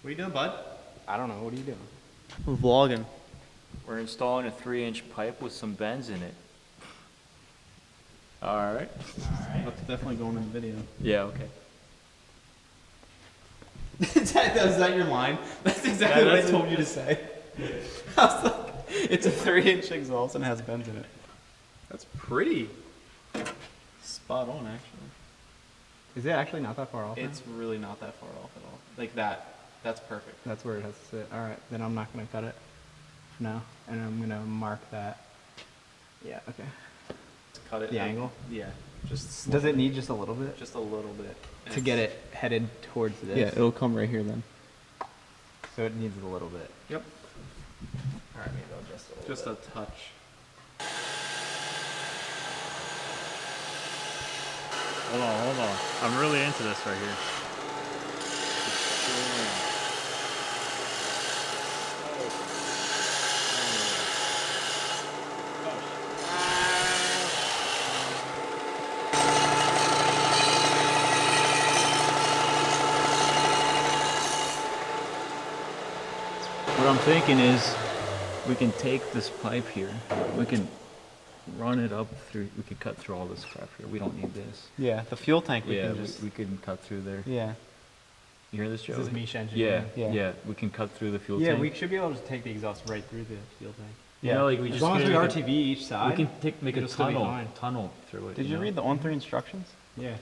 What are you doing, bud? I don't know. What are you doing? We're vlogging. We're installing a 3-inch pipe with some bends in it. Alright. That's definitely going in the video. Yeah, okay. Is that your line? That's exactly what I told you to say. I was like, it's a 3-inch exhaust and has bends in it. That's pretty spot on, actually. Is it actually not that far off? It's really not that far off at all. Like that. That's perfect. That's where it has to sit. All right, then I'm not gonna cut it. No, and I'm gonna mark that. Yeah. Okay. Cut it. The angle. Yeah. Just. Does it need just a little bit? Just a little bit. To get it headed towards this. Yeah, it'll come right here then. So it needs a little bit. Yep. All right, maybe I'll just a little Just bit. a touch. Hold on. I'm really into this right here. What I'm thinking is we can take this pipe here, we can run it up through, we could cut through all this crap here. We don't need this. Yeah, the fuel tank we Yeah, can just. we can cut through there. Yeah. You hear this, Joey? This is Mish engine. Yeah, Yeah. yeah, we can cut through the fuel Yeah, tank. we should be able to take the exhaust right through the fuel tank. You know, like we As just long as we make a- RTV each side. We can make a it'll still be fine. tunnel through it. Did you know? read the on-3 instructions? Yeah,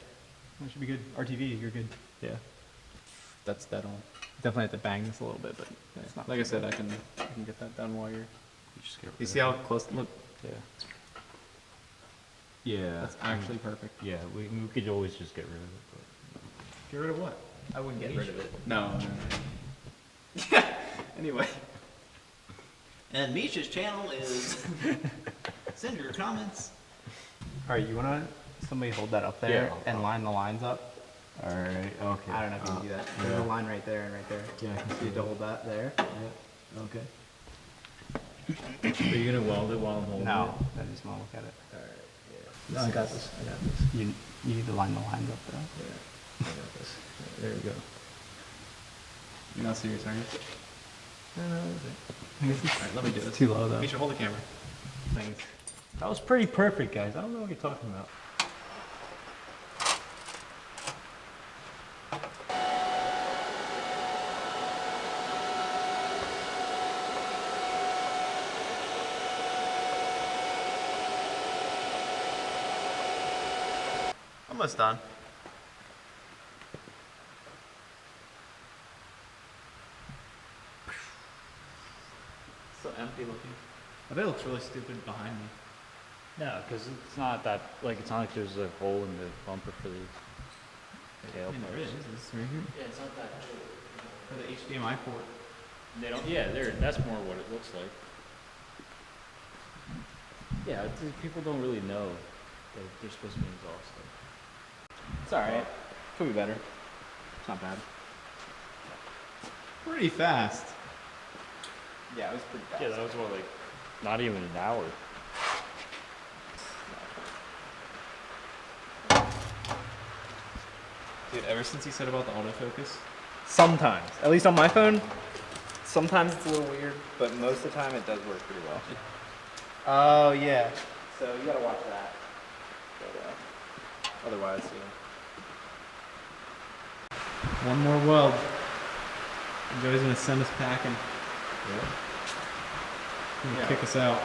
that should be good. RTV, you're good. Yeah. That's dead on. Definitely have to bang this a little bit, but it's not. Like I said, I can get that done while you're. You just get rid You of see it. how close? Look, Yeah. Yeah. that's actually perfect. Yeah, we could always just get rid of it. Get rid of what? I wouldn't get rid of it. No. Anyway. And Misha's channel is. Send your comments. All right, you wanna somebody hold that up there Yeah, and line the lines up? All right. Okay. I don't know if you can do that. There's a line right there and right there. Yeah, I can So you have to hold that there. Yeah. Okay. Are you gonna weld it while I'm holding No, it? I just wanna look at it. All right. Yeah. No, I got this. I got this. You need to line the lines up though. Yeah. I got this. There we go. You're not serious, are you? I guess it's Alright, let me do this. too low though. Misha, hold the camera. Thanks. That was pretty perfect, guys. I don't know what you're talking about. Almost done. So empty looking. I bet it looks really stupid behind me. No, because it's not that, like, it's not like there's a hole in the bumper for the tail. I mean, there is. This is right here. Yeah, it's not that. For the HDMI port. They don't, yeah, that's more what it looks like. Yeah, people don't really know that they're supposed to be exhausted. It's alright. Could be better. It's not bad. Pretty fast. Yeah, it was pretty fast. Yeah, that was what, like, not even an hour. Dude, ever since you said about the autofocus, Sometimes. At least on my phone, sometimes it's a little weird, but most of the time it does work pretty well. Oh, yeah. So you gotta watch that. But, otherwise, one more weld. Joey's gonna send us packing. He's gonna kick us out.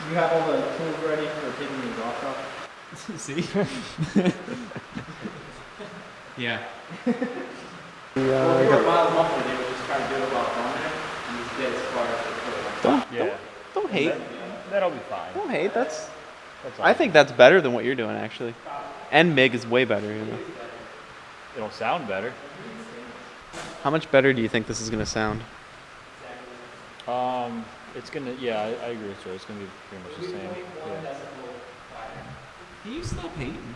You have all the tools ready for taking the exhaust off? See? Yeah. Well, if you were miles muffler, they would just try to do it while on there and just get as far as they could. Yeah. Don't hate. That'll be fine. Don't hate. That's. all. I think that's better than what you're doing, actually. And MIG is way better. You know. It'll sound better. How much better do you think this is gonna sound? It's gonna, yeah, I agree with you. It's gonna be pretty much the same. Yeah. Can you stop hating?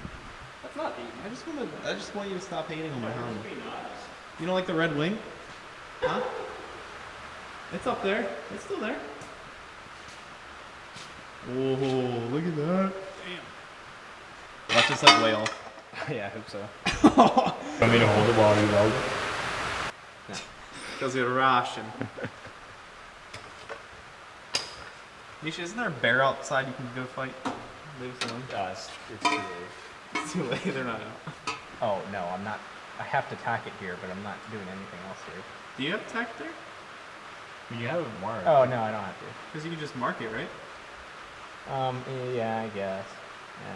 That's not deep. I just want you to stop hating on my helmet. You don't like the red wing? Huh? It's up there. It's still there. Whoa, look at that. Damn. That's just like way off. Yeah, I hope so. Want me to hold it while you weld it? Because you're Russian. Nisha, isn't there a bear outside you can go fight? Leave us alone. It's too late. It's too late, they're not out. Oh, no, I'm not. I have to tack it here, but I'm not doing anything else here. Do you have tack there? You have it marked. Oh, no, I don't have to. Because you can just mark it, right? Yeah, I guess.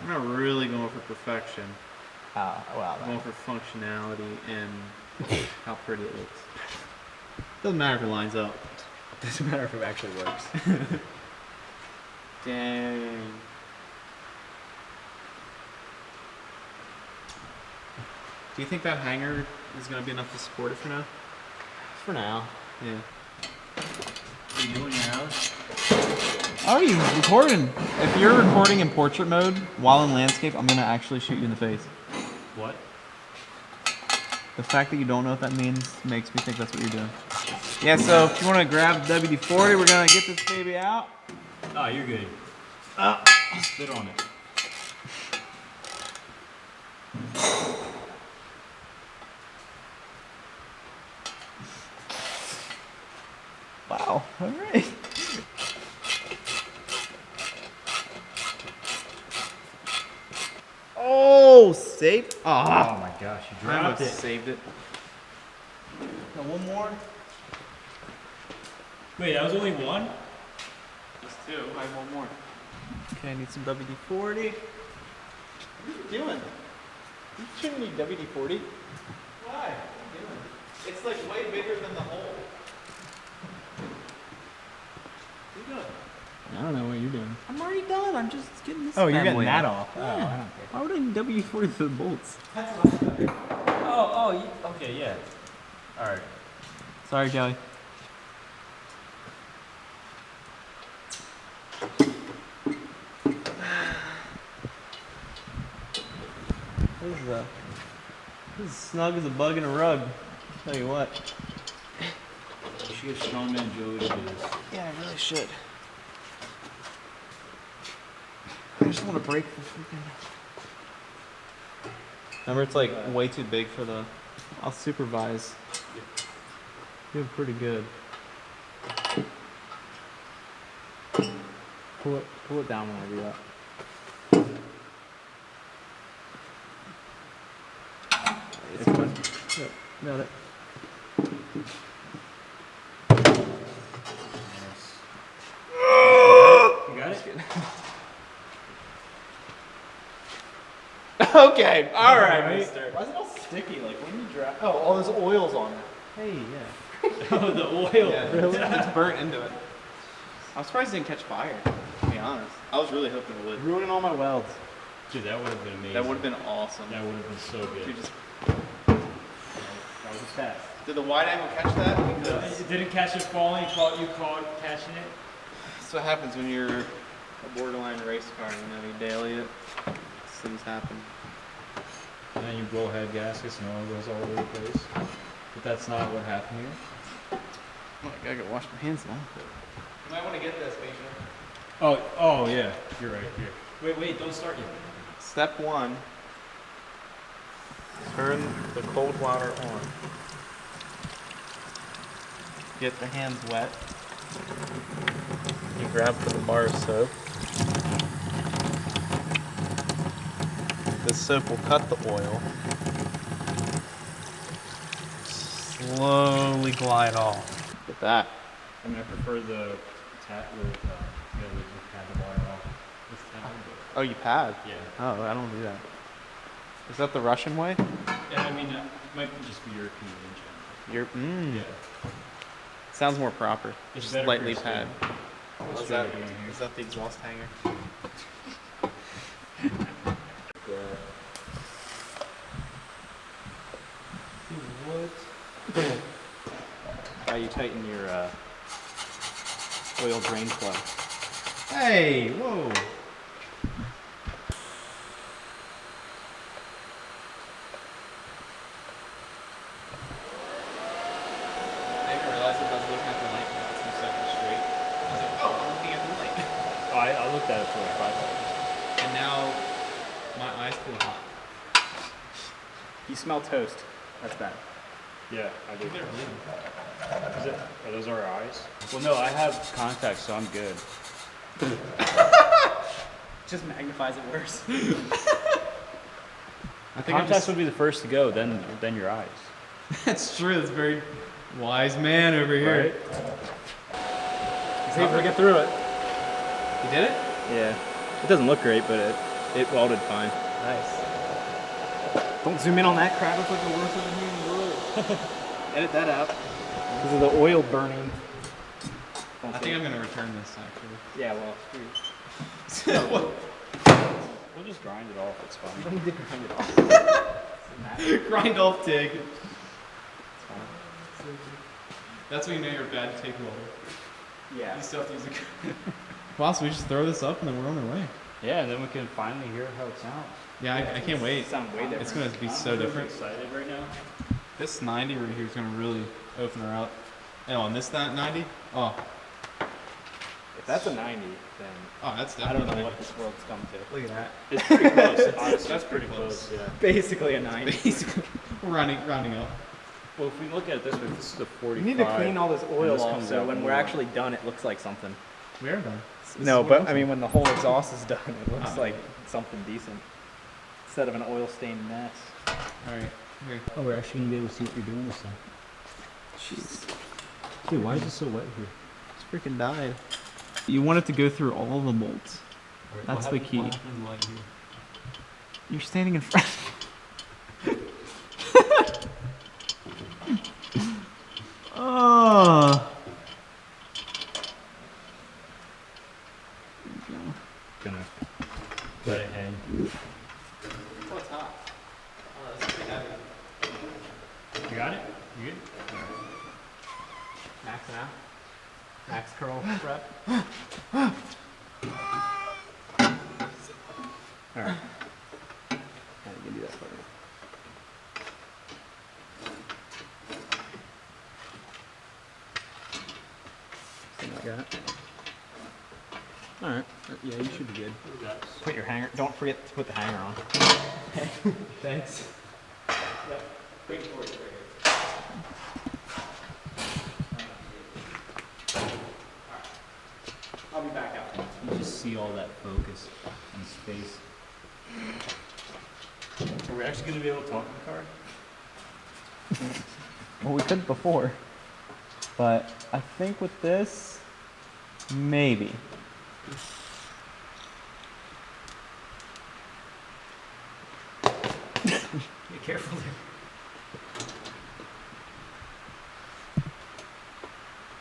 I'm Yeah. not really going for perfection. Oh, well. I'm going for functionality and how pretty it looks. Doesn't matter if it lines up. Doesn't matter if it actually works. Dang. Do you think that hanger is going to be enough to support it for now? For now. Yeah. Are you doing your house? Oh, you recording? If you're recording in portrait mode while in landscape, I'm going to actually shoot you in the face. What? The fact that you don't know what that means makes me think that's what you're doing. Yeah, so if you want to grab the WD-40, we're going to get this baby out. Oh, you're good. Spit on it. Wow, all right. Oh, saved. Oh Ah, my gosh, you I dropped almost it. saved it. Now one more. Wait, that was only one? Just two. I have one more. Okay, I need some WD-40. What are you doing? You shouldn't need WD-40. Why? What are you doing? It's like way bigger than the hole. What are you doing? I don't know what you're doing. I'm already done. I'm just getting this. Oh, you're bad boy getting that out. off. Oh, I don't care. Why would I need WD-40 for the bolts? Okay, yeah. Alright. Sorry, Joey. This is snug as a bug in a rug. I'll tell you what. You should get Strongman Joey to do this. Yeah, I really should. I just want to break the freaking. Remember, it's like way too big for the. I'll supervise. Doing pretty good. Pull it down when I do that. It's good. Yep, got it. You got it? Okay, all right, mister. Why is it all sticky? Like when you dry. Oh, all this oil's on it. Hey, yeah. Oh, the oil. Yeah, really? It's burnt into it. I'm surprised it didn't catch fire, to be honest. I was really hoping it would. Ruining all my welds. Dude, that would have been amazing. That would have been awesome. That would have been so good. Dude, just, That was a test. did the wide angle catch that? Because It didn't catch it falling, you caught catching it. that's what happens when you're a borderline race car, you daily it. These things happen. And then you blow head gaskets and oil goes all over the place. But that's not what happened here. Oh, I gotta go wash my hands now. You might want to get this, Misha. Oh yeah, you're right here. Wait, don't start yet. Step one, turn the cold water on. Get the hands wet. You grab for the bar of soap. This soap will cut the oil. Slowly glide off. Look at that. I mean, I prefer the tap with pad the water off. This tap. Oh, you pad? Yeah. Oh, I don't do that. Is that the Russian way? Yeah, I mean, it might just be European in general. You're, Yeah. Sounds more proper. It's Just better for lightly your pad. skin. Is that the exhaust hanger? How you tighten your oil drain plug. Hey, whoa. I didn't realize if I was looking at the light for 2 seconds straight. I was like, oh, I'm looking at the light. Oh, I looked at it for like 5 seconds. And now my eyes feel hot. You smell toast. That's bad. Yeah, I do. Is it? Are those our eyes? Well, no, I have contacts, so I'm good. Just magnifies it worse. I think Contacts would be the first to go, then your eyes. That's true. That's very wise man over here. Right? See if we get through it. You did it? Yeah. It doesn't look great, but it welded fine. Nice. Don't zoom in on that crap. It's like the worst thing in the world. Edit that out. Because of the oil burning. I think I'm gonna return this actually. Yeah, well, We'll just grind it off, it's fine. you don't need to grind it off. Grind off TIG. That's when you know you're a bad TIG welder. Yeah. You still have to use a. Boss, we just throw this up and then we're on our way. Yeah, and then we can finally hear how it sounds. Yeah, I can't wait. Sound way different. It's gonna be so I'm really different. excited right now. This 90 right here is gonna really open her up. And on this 90, oh, If that's a 90, then that's I definitely. don't know what this world's come to. Look at that. It's pretty close, honestly. That's It's pretty pretty close, yeah. Basically a 90. Basically, we're rounding up. Well, if we look at it this way, this is the 45. We need to clean all this oil this off comes so out when more. we're actually done, it looks like something. We are done. No, but I mean when the whole exhaust is done, it looks like something decent. Instead of an oil-stained mess. All right. Here. Oh, we're actually gonna be able to see what you're doing this time. Jeez. Dude, why is it so wet here? It's freaking died. You want it to go through all the bolts. That's the key. You're standing in front. Oh. Gonna let it hang. Oh, it's hot. Oh, that's pretty heavy. You got it? You good? Max now. Max curl prep. Alright. You can do that for me. Something like that. Alright. Yeah, you should be good. Put your hanger. Don't forget to put the hanger on. Thanks. I'll be back out. You just see all that focus and space. Are we actually gonna be able to talk in the car? Well, we couldn't before, but I think with this, maybe. Be careful there.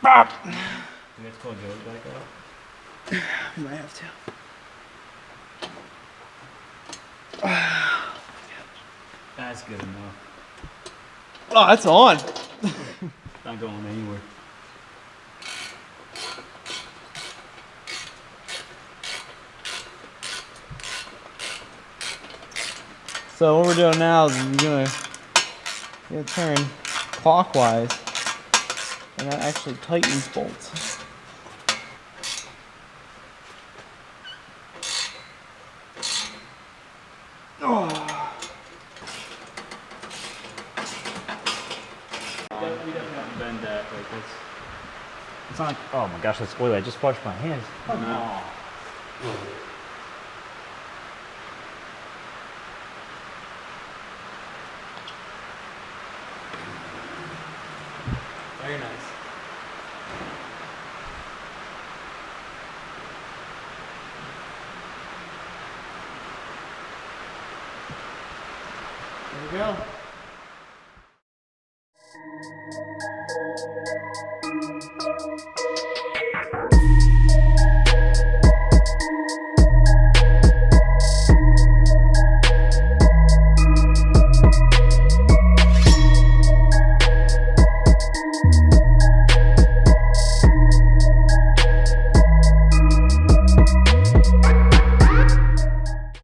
Do we have to call Joe back out? We might have to. That's good enough. Oh, that's on. Not going anywhere. So what we're doing now is you're gonna turn clockwise, and that actually tightens bolts. We definitely have to bend that like this. It's not. Oh my gosh, that's oily. I just washed my hands. Oh no. Very nice. There we go.